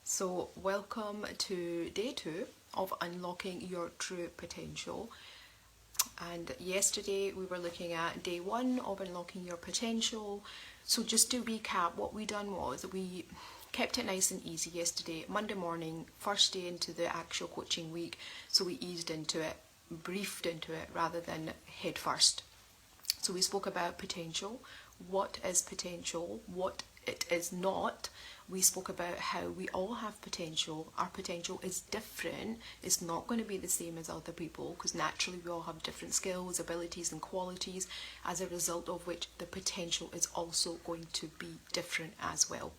So welcome to day 2 of unlocking your true potential. And yesterday we were looking at day 1 of unlocking your potential. So just to recap, what we done was we kept it nice and easy yesterday. Monday morning, first day into the actual coaching week, so we eased into it, briefed into it rather than head first. So we spoke about potential, what is potential, what it is not. We spoke about how we all have potential. Our potential is different. It's not going to be the same as other people because naturally we all have different skills, abilities and qualities, as a result of which the potential is also going to be different as well.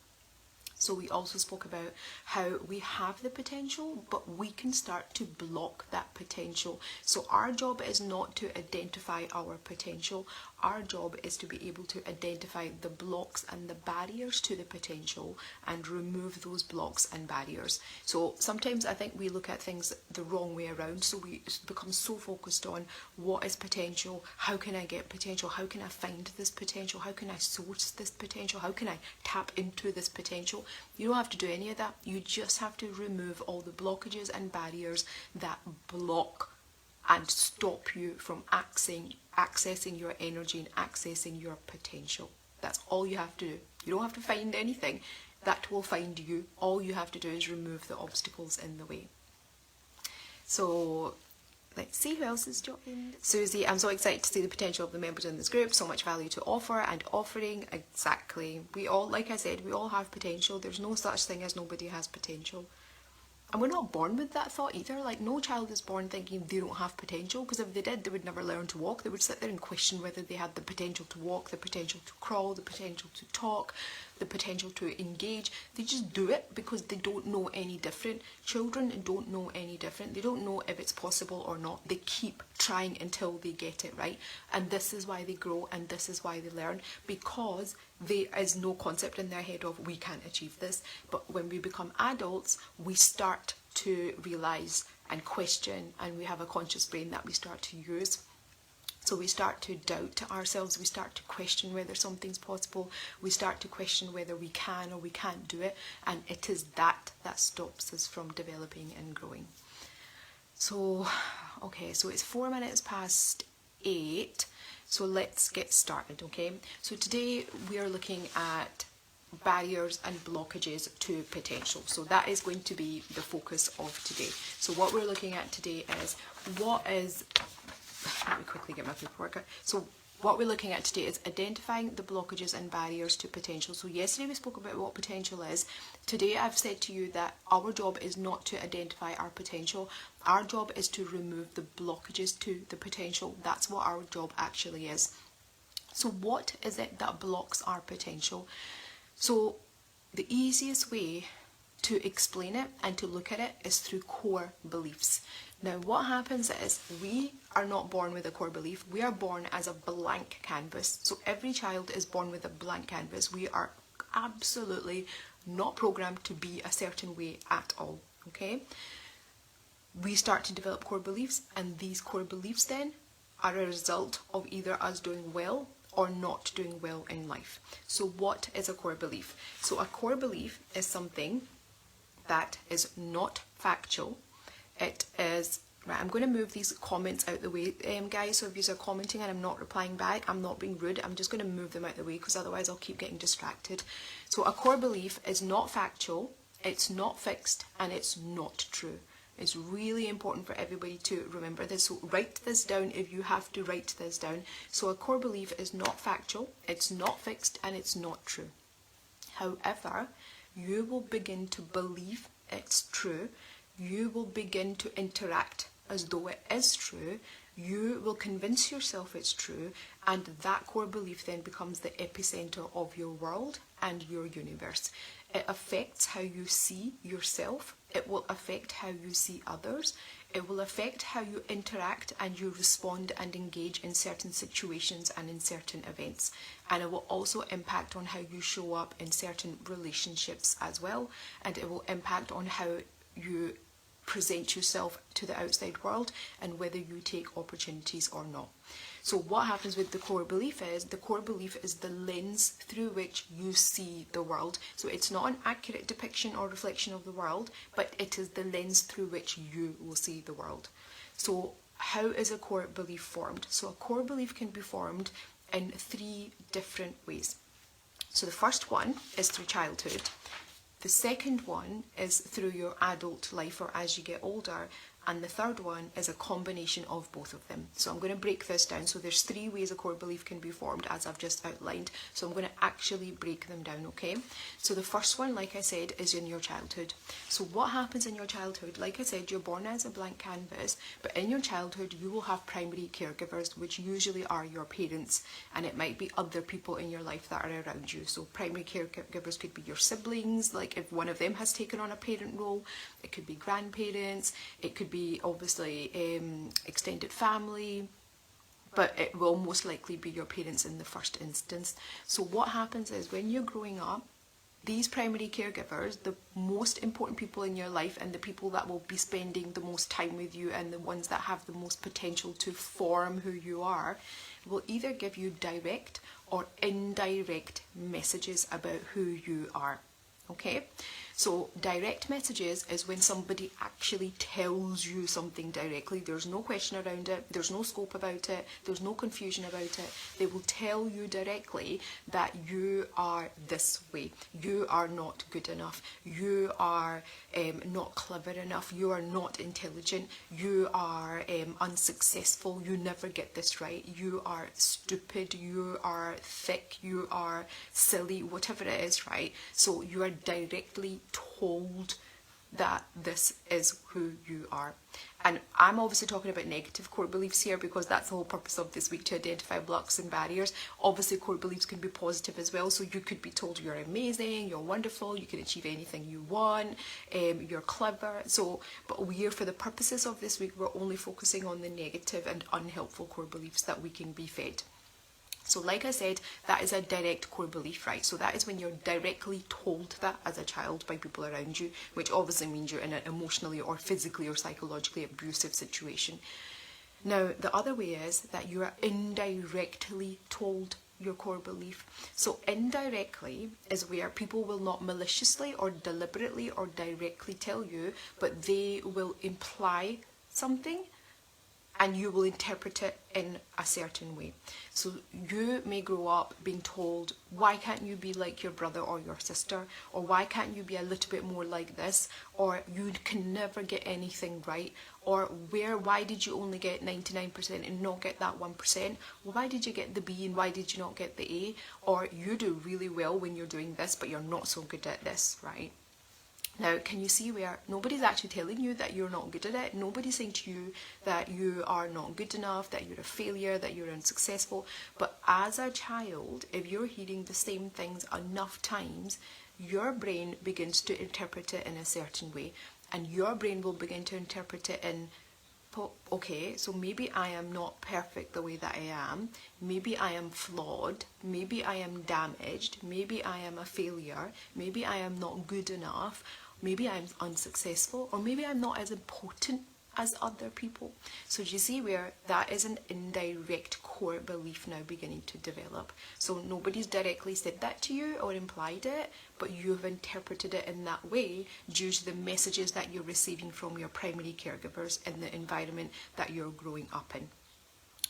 So we also spoke about how we have the potential, but we can start to block that potential. So our job is not to identify our potential. Our job is to be able to identify the blocks and the barriers to the potential and remove those blocks and barriers. So sometimes I think we look at things the wrong way around. So we become so focused on what is potential, how can I get potential, how can I find this potential, how can I source this potential, how can I tap into this potential. You don't have to do any of that. You just have to remove all the blockages and barriers that block and stop you from accessing your energy and accessing your potential. That's all you have to do. You don't have to find anything. That will find you. All you have to do is remove the obstacles in the way. So let's see who else is joined. Susie, I'm so excited to see the potential of the members in this group. So much value to offer and offering. Exactly. We all, like I said, we all have potential. There's no such thing as nobody has potential. And we're not born with that thought either. Like, no child is born thinking they don't have potential, because if they did, they would never learn to walk. They would sit there and question whether they had the potential to walk, the potential to crawl, the potential to talk, the potential to engage. They just do it because they don't know any different. Children don't know any different. They don't know if it's possible or not. They keep trying until they get it right. And this is why they grow, and this is why they learn, because there is no concept in their head of we can't achieve this. But when we become adults, we start to realise and question, and we have a conscious brain that we start to use. So we start to doubt ourselves, we start to question whether something's possible, we start to question whether we can or we can't do it, and it is that stops us from developing and growing. So, okay, so it's 4 minutes past 8. So let's get started, okay? So today we are looking at barriers and blockages to potential. So that is going to be the focus of today. So what we're looking at today is let me quickly get my paperwork out. So what we're looking at today is identifying the blockages and barriers to potential. So yesterday we spoke about what potential is. Today I've said to you that our job is not to identify our potential. Our job is to remove the blockages to the potential. That's what our job actually is. So what is it that blocks our potential? So the easiest way to explain it and to look at it is through core beliefs. Now what happens is we are not born with a core belief. We are born as a blank canvas. So every child is born with a blank canvas. We are absolutely not programmed to be a certain way at all, okay? We start to develop core beliefs, and these core beliefs then are a result of either us doing well or not doing well in life. So what is a core belief? So a core belief is something that is not factual. It is, right, I'm going to move these comments out the way, guys, so if you are commenting and I'm not replying back, I'm not being rude, I'm just going to move them out the way because otherwise I'll keep getting distracted. So a core belief is not factual, it's not fixed, and it's not true. It's really important for everybody to remember this. So write this down if you have to write this down. So a core belief is not factual, it's not fixed, and it's not true. However, you will begin to believe it's true. You will begin to interact as though it is true. You will convince yourself it's true, and that core belief then becomes the epicenter of your world and your universe. It affects how you see yourself. It will affect how you see others. It will affect how you interact and you respond and engage in certain situations and in certain events. And it will also impact on how you show up in certain relationships as well. And it will impact on how you present yourself to the outside world and whether you take opportunities or not. So what happens with the core belief is, the core belief is the lens through which you see the world. So it's not an accurate depiction or reflection of the world, but it is the lens through which you will see the world. So how is a core belief formed? So a core belief can be formed in 3 different ways. So the first one is through childhood. The second one is through your adult life or as you get older. And the third one is a combination of both of them. So I'm going to break this down. So there's 3 ways a core belief can be formed, as I've just outlined. So I'm going to actually break them down, okay? So the first one, like I said, is in your childhood. So what happens in your childhood? Like I said, you're born as a blank canvas, but in your childhood, you will have primary caregivers, which usually are your parents, and it might be other people in your life that are around you. So primary caregivers could be your siblings, like if one of them has taken on a parent role. It could be grandparents, it could be obviously extended family, but it will most likely be your parents in the first instance. So what happens is when you're growing up, these primary caregivers, the most important people in your life and the people that will be spending the most time with you and the ones that have the most potential to form who you are, will either give you direct or indirect messages about who you are. Okay, so direct messages is when somebody actually tells you something directly. There's no question around it, there's no scope about it, there's no confusion about it. They will tell you directly that you are this way, you are not good enough, you are not clever enough, you are not intelligent, you are unsuccessful, you never get this right, you are stupid, you are thick, you are silly, whatever it is, right? So you are directly told that this is who you are. And I'm obviously talking about negative core beliefs here because that's the whole purpose of this week, to identify blocks and barriers. Obviously core beliefs can be positive as well, so you could be told you're amazing, you're wonderful, you can achieve anything you want, you're clever. So but we're, for the purposes of this week, we're only focusing on the negative and unhelpful core beliefs that we can be fed. So like I said, that is a direct core belief, right? So that is when you're directly told that as a child by people around you, which obviously means you're in an emotionally or physically or psychologically abusive situation. Now, the other way is that you are indirectly told your core belief. So indirectly is where people will not maliciously or deliberately or directly tell you, but they will imply something and you will interpret it in a certain way. So you may grow up being told, why can't you be like your brother or your sister? Or why can't you be a little bit more like this? Or you can never get anything right? Or why did you only get 99% and not get that 1%? Well, why did you get the B and why did you not get the A? Or you do really well when you're doing this, but you're not so good at this, right? Now, can you see where nobody's actually telling you that you're not good at it? Nobody's saying to you that you are not good enough, that you're a failure, that you're unsuccessful. But as a child, if you're hearing the same things enough times, your brain begins to interpret it in a certain way. And your brain will begin to interpret it in, okay, so maybe I am not perfect the way that I am. Maybe I am flawed. Maybe I am damaged. Maybe I am a failure. Maybe I am not good enough. Maybe I'm unsuccessful, or maybe I'm not as important as other people. So do you see where that is an indirect core belief now beginning to develop? So nobody's directly said that to you or implied it, but you've interpreted it in that way due to the messages that you're receiving from your primary caregivers in the environment that you're growing up in.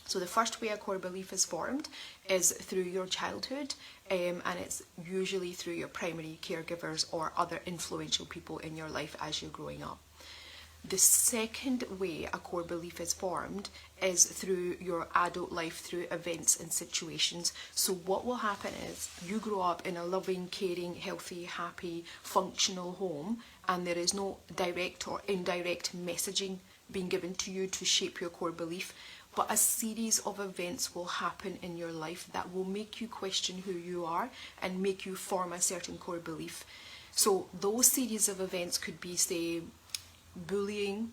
So the first way a core belief is formed is through your childhood, and it's usually through your primary caregivers or other influential people in your life as you're growing up. The second way a core belief is formed is through your adult life, through events and situations. So what will happen is you grow up in a loving, caring, healthy, happy, functional home, and there is no direct or indirect messaging being given to you to shape your core belief. But a series of events will happen in your life that will make you question who you are and make you form a certain core belief. So those series of events could be, say, bullying,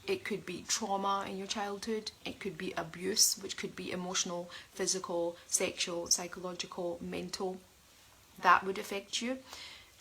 it could be trauma in your childhood, it could be abuse, which could be emotional, physical, sexual, psychological, mental. That would affect you.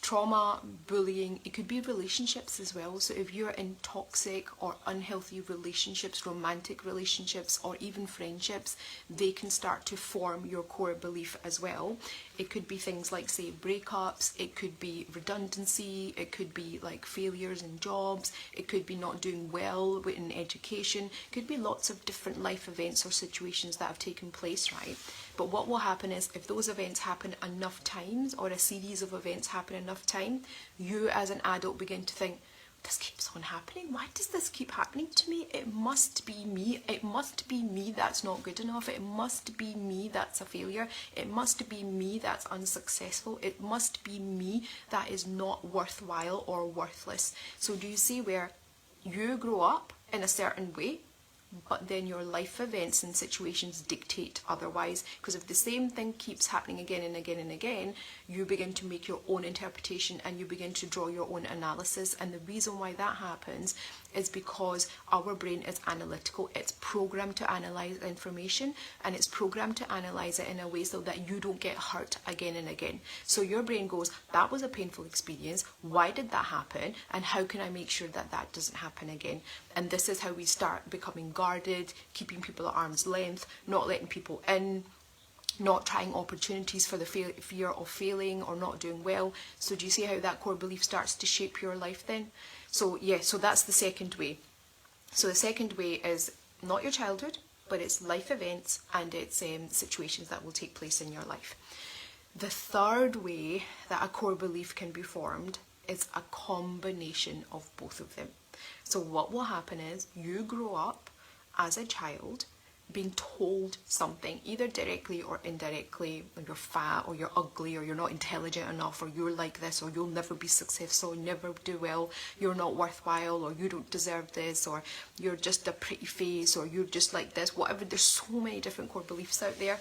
trauma, bullying, it could be relationships as well. So if you're in toxic or unhealthy relationships, romantic relationships, or even friendships, they can start to form your core belief as well. It could be things like, say, breakups, it could be redundancy, it could be like failures in jobs, it could be not doing well in education, it could be lots of different life events or situations that have taken place, right? But what will happen is, if those events happen enough times, or a series of events happen enough time, you as an adult begin to think, this keeps on happening. Why does this keep happening to me? It must be me. It must be me that's not good enough. It must be me that's a failure. It must be me that's unsuccessful. It must be me that is not worthwhile or worthless. So do you see where you grow up in a certain way, but then your life events and situations dictate otherwise? Because if the same thing keeps happening again and again and again, you begin to make your own interpretation and you begin to draw your own analysis. And the reason why that happens is because our brain is analytical. It's programmed to analyze information, and it's programmed to analyze it in a way so that you don't get hurt again and again. So your brain goes, that was a painful experience. Why did that happen? And how can I make sure that that doesn't happen again? And this is how we start becoming guarded, keeping people at arm's length, not letting people in, not trying opportunities for the fear of failing or not doing well. So do you see how that core belief starts to shape your life then? So yeah, so that's the second way. So the second way is not your childhood, but it's life events and it's situations that will take place in your life. The third way that a core belief can be formed is a combination of both of them. So what will happen is, you grow up as a child being told something, either directly or indirectly, like you're fat, or you're ugly, or you're not intelligent enough, or you're like this, or you'll never be successful, never do well, you're not worthwhile, or you don't deserve this, or you're just a pretty face, or you're just like this, whatever. There's so many different core beliefs out there.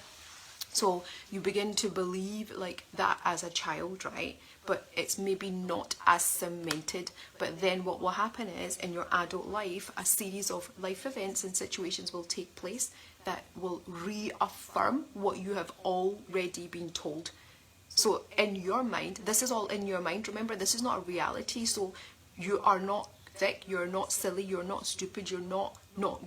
So you begin to believe like that as a child, right? But it's maybe not as cemented. But then what will happen is, in your adult life, a series of life events and situations will take place that will reaffirm what you have already been told. So in your mind, this is all in your mind. Remember, this is not a reality. So you are not thick, you're not silly, you're not stupid, you're not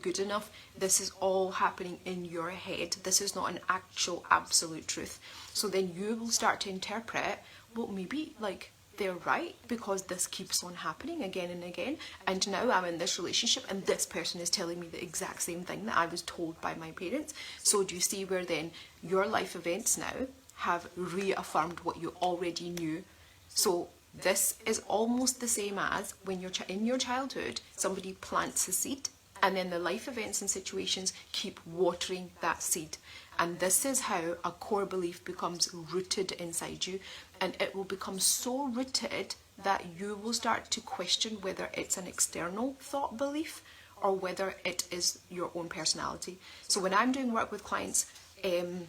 good enough. This is all happening in your head. This is not an actual absolute truth. So then you will start to interpret, well, maybe like they're right, because this keeps on happening again and again, and now I'm in this relationship and this person is telling me the exact same thing that I was told by my parents. So do you see where then your life events now have reaffirmed what you already knew? So this is almost the same as when you're in your childhood, somebody plants a seed, and then the life events and situations keep watering that seed. And this is how a core belief becomes rooted inside you, and it will become so rooted that you will start to question whether it's an external thought belief or whether it is your own personality. So when I'm doing work with clients in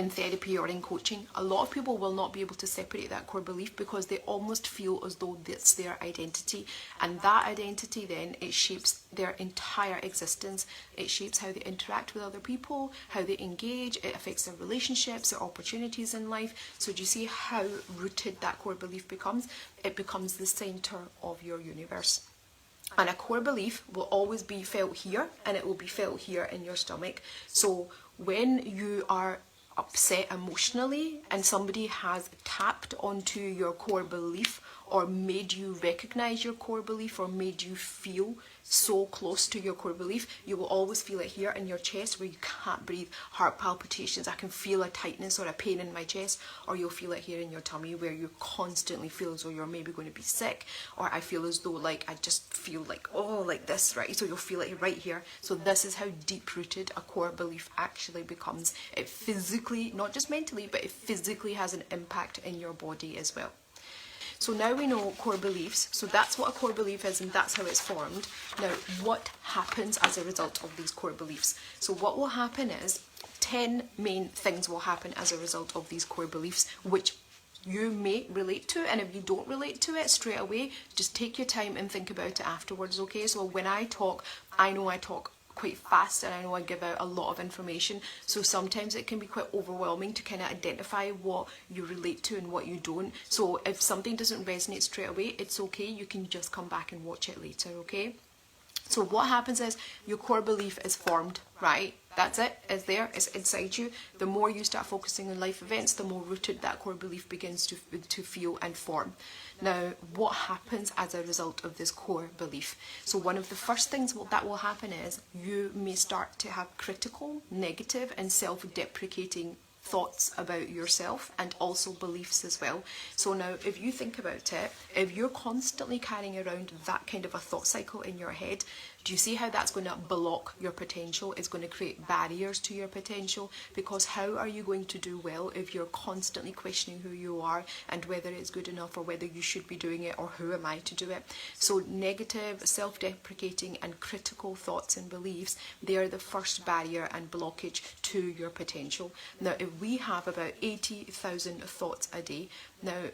therapy or in coaching, a lot of people will not be able to separate that core belief, because they almost feel as though that's their identity, and that identity then, it shapes their entire existence. It shapes how they interact with other people, how they engage, it affects their relationships, their opportunities in life. So do you see how rooted that core belief becomes? It becomes the center of your universe. And a core belief will always be felt here, and it will be felt here in your stomach. So when you are upset emotionally and somebody has tapped onto your core belief, or made you recognize your core belief, or made you feel so close to your core belief, you will always feel it here in your chest where you can't breathe, heart palpitations, I can feel a tightness or a pain in my chest, or you'll feel it here in your tummy where you constantly feel as though you're maybe going to be sick, or I feel as though like I just feel like, oh, like this, right? So you'll feel it right here. So this is how deep rooted a core belief actually becomes. It physically, not just mentally, but it physically has an impact in your body as well. So now we know core beliefs, so that's what a core belief is and that's how it's formed. Now, what happens as a result of these core beliefs? So what will happen is 10 main things will happen as a result of these core beliefs, which you may relate to, and if you don't relate to it straight away, just take your time and think about it afterwards, okay? So when I talk, I know I talk quite fast, and I know I give out a lot of information, so sometimes it can be quite overwhelming to kind of identify what you relate to and what you don't. So if something doesn't resonate straight away, it's okay, you can just come back and watch it later, okay? So what happens is your core belief is formed, right? That's it, it's there, it's inside you. The more you start focusing on life events, the more rooted that core belief begins to feel and form. Now, what happens as a result of this core belief? So one of the first things that will happen is you may start to have critical, negative and self-deprecating thoughts about yourself, and also beliefs as well. So now if you think about it, if you're constantly carrying around that kind of a thought cycle in your head, do you see how that's going to block your potential? It's going to create barriers to your potential, because how are you going to do well if you're constantly questioning who you are and whether it's good enough or whether you should be doing it or who am I to do it? So negative, self-deprecating and critical thoughts and beliefs, they are the first barrier and blockage to your potential. Now, if we have about 80,000 thoughts a day, now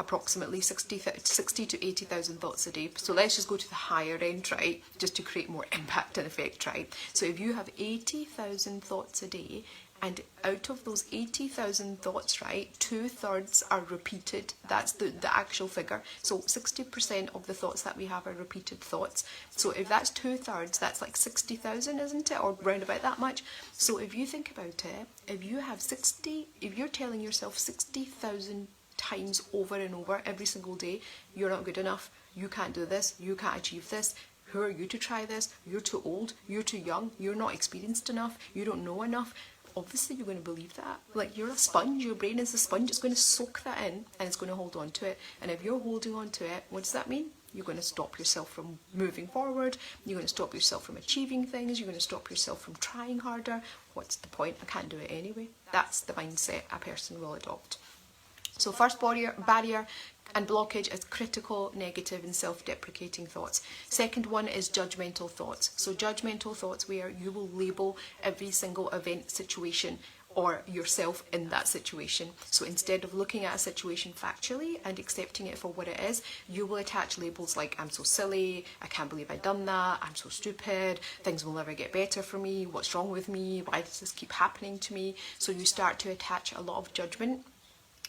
approximately 60 to 80,000 thoughts a day. So let's just go to the higher end, right? Just to create more impact and effect, right? So if you have 80,000 thoughts a day, and out of those 80,000 thoughts, right, 2/3 are repeated. That's the actual figure. So 60% of the thoughts that we have are repeated thoughts. So if that's 2/3, that's like 60,000, isn't it? Or round about that much. So if you think about it, if you're telling yourself 60,000 times over and over every single day, you're not good enough, you can't do this, you can't achieve this, who are you to try this, you're too old, you're too young, you're not experienced enough, you don't know enough, obviously you're going to believe that. Like, you're a sponge, your brain is a sponge, it's going to soak that in and it's going to hold on to it. And if you're holding on to it, what does that mean? You're going to stop yourself from moving forward, you're going to stop yourself from achieving things, you're going to stop yourself from trying harder. What's the point? I can't do it anyway. That's the mindset a person will adopt. So first barrier and blockage is critical, negative and self-deprecating thoughts. Second one is judgmental thoughts. So judgmental thoughts where you will label every single event, situation or yourself in that situation. So instead of looking at a situation factually and accepting it for what it is, you will attach labels like, I'm so silly, I can't believe I've done that, I'm so stupid, things will never get better for me, what's wrong with me, why does this keep happening to me? So you start to attach a lot of judgment,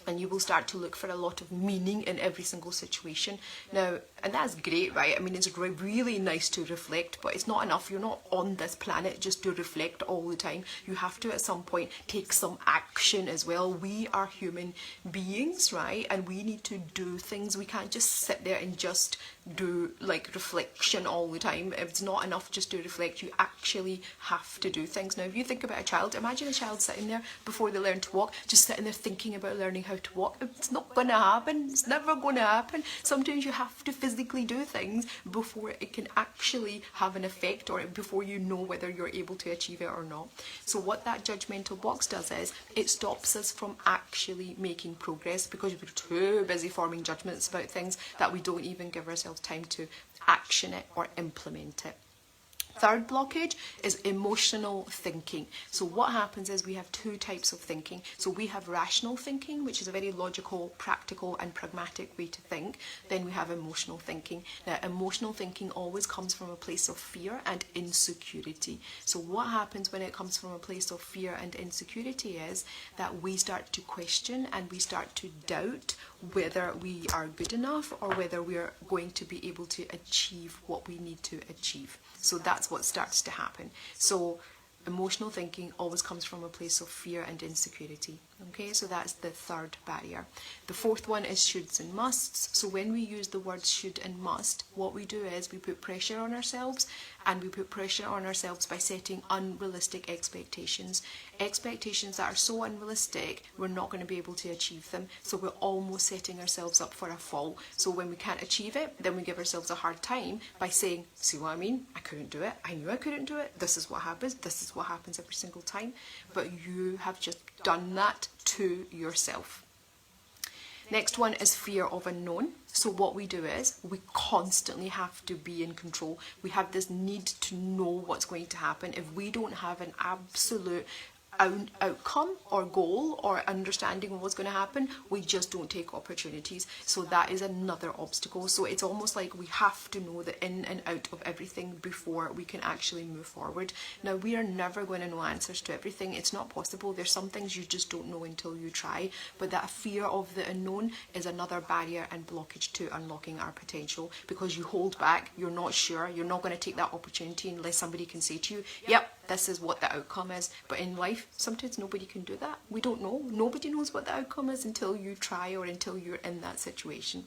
and you will start to look for a lot of meaning in every single situation. Now, and that's great, right? I mean, it's really nice to reflect, but it's not enough. You're not on this planet just to reflect all the time. You have to, at some point, take some action as well. We are human beings, right? And we need to do things. We can't just sit there and just do like reflection all the time. It's not enough just to reflect. You actually have to do things. Now, if you think about a child, imagine a child sitting there before they learn to walk, just sitting there thinking about learning how to walk. It's not going to happen. It's never going to happen. Sometimes you have to physically do things before it can actually have an effect, or before you know whether you're able to achieve it or not. So what that judgmental box does is it stops us from actually making progress, because we're too busy forming judgments about things that we don't even give ourselves time to action it or implement it. Third blockage is emotional thinking. So what happens is we have two types of thinking. So we have rational thinking, which is a very logical, practical and pragmatic way to think. Then we have emotional thinking. Now, emotional thinking always comes from a place of fear and insecurity. So what happens when it comes from a place of fear and insecurity is that we start to question and we start to doubt whether we are good enough or whether we are going to be able to achieve what we need to achieve. So that's what starts to happen. So emotional thinking always comes from a place of fear and insecurity. Okay, so that's the third barrier. The fourth one is shoulds and musts. So when we use the words should and must, what we do is we put pressure on ourselves, and we put pressure on ourselves by setting unrealistic expectations. Expectations that are so unrealistic, we're not going to be able to achieve them. So we're almost setting ourselves up for a fall. So when we can't achieve it, then we give ourselves a hard time by saying, see what I mean? I couldn't do it. I knew I couldn't do it. This is what happens. This is what happens every single time. But you have just done that to yourself. Next one is fear of unknown. So what we do is we constantly have to be in control. We have this need to know what's going to happen. If we don't have an absolute outcome or goal or understanding of what's going to happen, we just don't take opportunities. So that is another obstacle. So it's almost like we have to know the in and out of everything before we can actually move forward. Now, we are never going to know answers to everything. It's not possible. There's some things you just don't know until you try, but that fear of the unknown is another barrier and blockage to unlocking our potential, because you hold back, you're not sure, you're not going to take that opportunity unless somebody can say to you, yep, this is what the outcome is. But in life, sometimes nobody can do that. We don't know. Nobody knows what the outcome is until you try or until you're in that situation.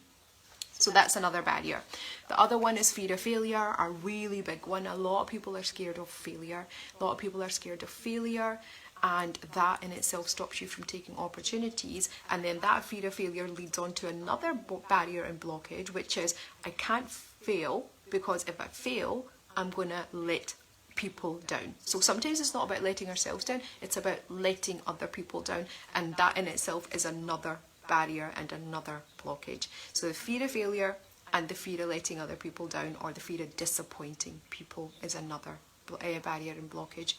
So that's another barrier. The other one is fear of failure, a really big one. A lot of people are scared of failure. A lot of people are scared of failure, and that in itself stops you from taking opportunities. And then that fear of failure leads on to another barrier and blockage, which is I can't fail, because if I fail, I'm going to let people down. So sometimes it's not about letting ourselves down, it's about letting other people down, and that in itself is another barrier and another blockage. So the fear of failure and the fear of letting other people down, or the fear of disappointing people, is another barrier and blockage.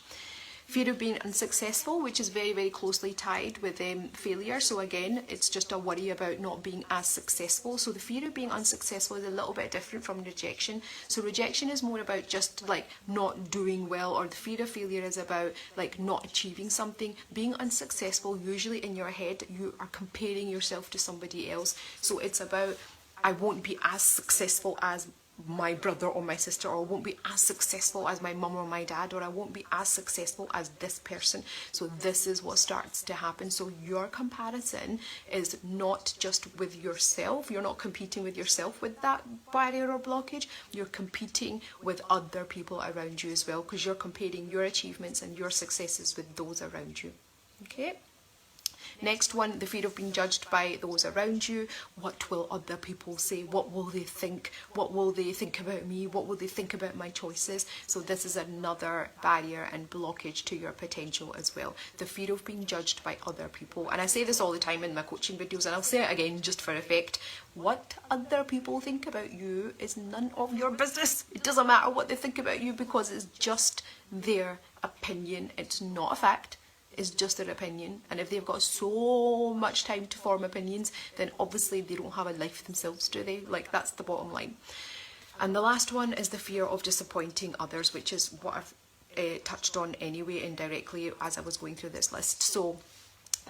Fear of being unsuccessful, which is very, very closely tied with failure. So again, it's just a worry about not being as successful. So the fear of being unsuccessful is a little bit different from rejection. So rejection is more about just like not doing well, or the fear of failure is about like not achieving something. Being unsuccessful, usually in your head, you are comparing yourself to somebody else. So it's about, I won't be as successful as my brother or my sister, or I won't be as successful as my mum or my dad, or I won't be as successful as this person. So this is what starts to happen. So your comparison is not just with yourself. You're not competing with yourself with that barrier or blockage. You're competing with other people around you as well, because you're comparing your achievements and your successes with those around you. Okay? Next one, the fear of being judged by those around you. What will other people say? What will they think? What will they think about me? What will they think about my choices? So this is another barrier and blockage to your potential as well. The fear of being judged by other people. And I say this all the time in my coaching videos, and I'll say it again just for effect. What other people think about you is none of your business. It doesn't matter what they think about you, because it's just their opinion. It's not a fact. Is just their opinion, and if they've got so much time to form opinions, then obviously they don't have a life themselves, do they? Like, that's the bottom line. And the last one is the fear of disappointing others, which is what I've touched on anyway indirectly as I was going through this list. So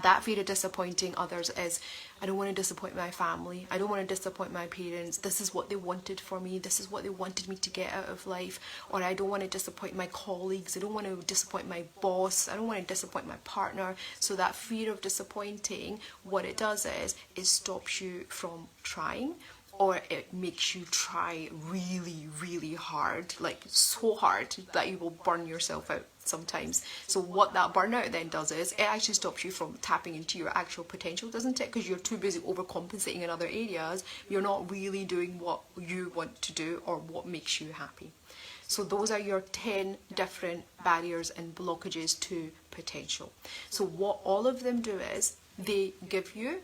that fear of disappointing others is, I don't want to disappoint my family, I don't want to disappoint my parents, this is what they wanted for me, this is what they wanted me to get out of life, or I don't want to disappoint my colleagues, I don't want to disappoint my boss, I don't want to disappoint my partner. So that fear of disappointing, what it does is stops you from trying, or it makes you try really, really hard, like so hard that you will burn yourself out sometimes. So what that burnout then does is it actually stops you from tapping into your actual potential, doesn't it? Because you're too busy overcompensating in other areas. You're not really doing what you want to do or what makes you happy. So those are your 10 different barriers and blockages to potential. So what all of them do is they give you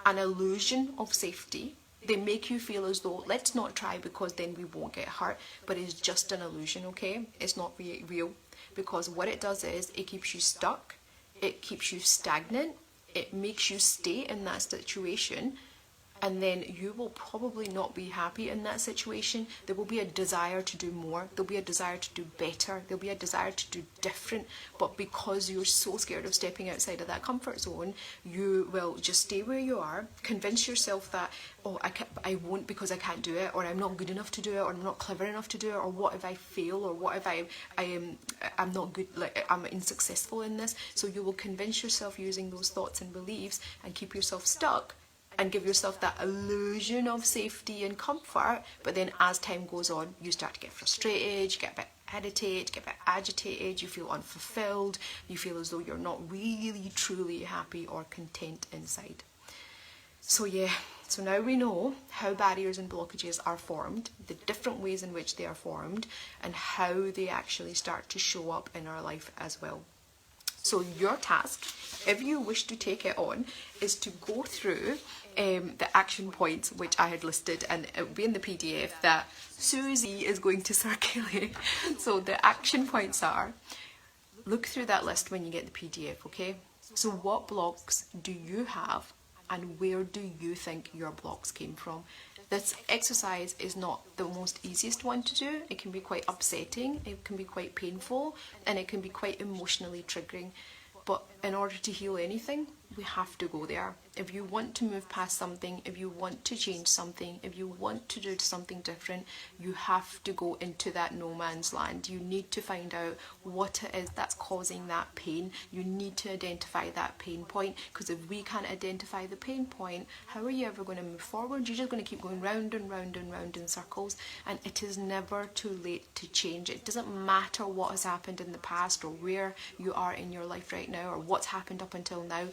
an illusion of safety. They make you feel as though, let's not try because then we won't get hurt, but it's just an illusion, okay? It's not real, because what it does is it keeps you stuck, it keeps you stagnant, it makes you stay in that situation, and then you will probably not be happy in that situation. There will be a desire to do more, there'll be a desire to do better, there'll be a desire to do different, but because you're so scared of stepping outside of that comfort zone, you will just stay where you are, convince yourself that, oh, I won't because I can't do it, or I'm not good enough to do it, or I'm not clever enough to do it, or what if I fail, or what if I'm not good, like I'm unsuccessful in this. So you will convince yourself using those thoughts and beliefs and keep yourself stuck, and give yourself that illusion of safety and comfort. But then as time goes on, you start to get frustrated, you get a bit irritated, you get a bit agitated, you feel unfulfilled, you feel as though you're not really truly happy or content inside. So yeah, so now we know how barriers and blockages are formed, the different ways in which they are formed, and how they actually start to show up in our life as well. So your task, if you wish to take it on, is to go through the action points which I had listed, and it will be in the PDF that Susie is going to circulate. So the action points are: look through that list when you get the PDF, okay? So what blocks do you have, and where do you think your blocks came from? This exercise is not the most easiest one to do. It can be quite upsetting, it can be quite painful, and it can be quite emotionally triggering. But in order to heal anything, we have to go there. If you want to move past something, if you want to change something, if you want to do something different, you have to go into that no man's land. You need to find out what it is that's causing that pain. You need to identify that pain point, because if we can't identify the pain point, how are you ever going to move forward? You're just going to keep going round and round and round in circles, and it is never too late to change. It doesn't matter what has happened in the past or where you are in your life right now or what's happened up until now.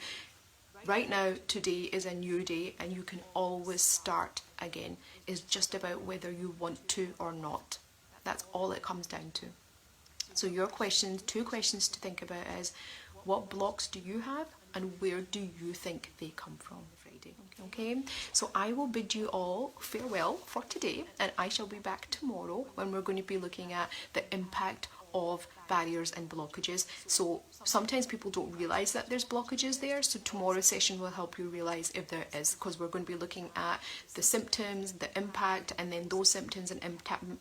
Right now, today is a new day, and you can always start again. It's just about whether you want to or not. That's all it comes down to. So your questions, 2 questions to think about is, what blocks do you have, and where do you think they come from? Friday. Okay, so I will bid you all farewell for today, and I shall be back tomorrow when we're going to be looking at the impact of barriers and blockages. So sometimes people don't realize that there's blockages there, so tomorrow's session will help you realize if there is, because we're going to be looking at the symptoms, the impact, and then those symptoms and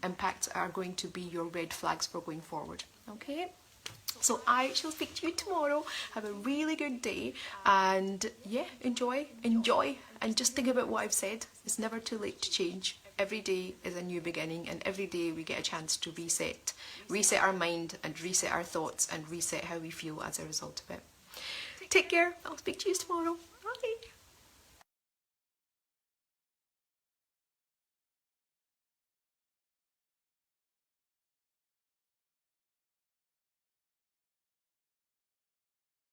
impacts are going to be your red flags for going forward. Okay, so I shall speak to you tomorrow. Have a really good day, and yeah, enjoy, and just think about what I've said. It's never too late to change. Every day is a new beginning, and every day we get a chance to reset our mind and reset our thoughts and reset how we feel as a result of it. Take care. I'll speak to you tomorrow. Bye.